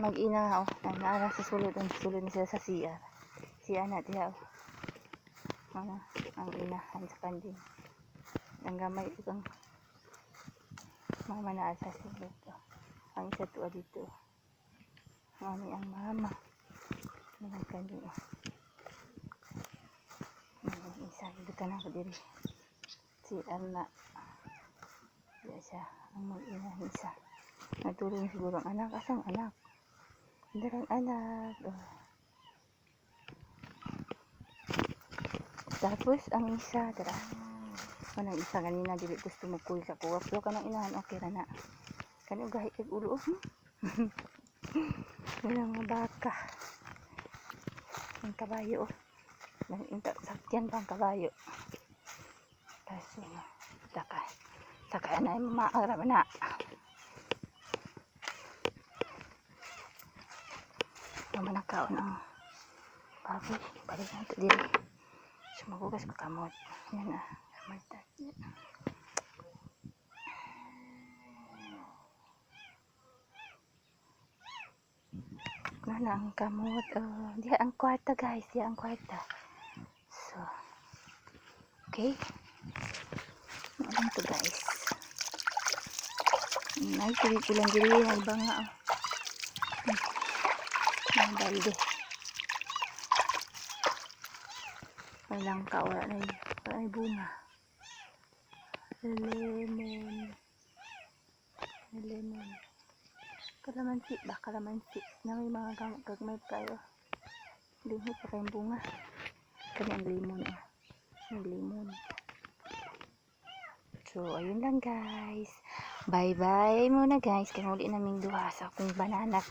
mag-ina, naara sa sulod ni sila sa CR. CR na diha, ang inahan sa kanding. Ang gamay itong mama na sa sulod. Ang isa tuwa dito. Mami ang mama. Ang kanding. Isa, dito na ako diri. CR na. Diya siya, ang mag-ina isa. Natulong siguro ang anak. Asang anak? Darang anak. Tapos ang isa tara. Kanang isa kanina dili gusto magkuy sa kuwap. Pero kanang inahan okay ra na. Kanang gahi kay ulo. Kanang mga baka. Ang kabayo. Nang sakyan pang kabayo. Kaso saka na maara na. Manakaon ang baboy. Balik na ito dito. Sumagugas ko kamot. Yan na. Mantag. Nana ang kamot. Diya ang kwarta guys. Diya ang kwarta. So. Okay. Ano ito guys. Ay, kulang diri. Ang banga. Ang balde. Walang ka. Wala na bunga. Lemon. Kalamansi ba? Kalamansi. Na may mga gagmay tayo. Lihit pa kayong bunga. Kani ang lemon. Ang lemon. So, ayun lang guys. Bye-bye muna guys. Kaya uli naming duha sa akong bananax.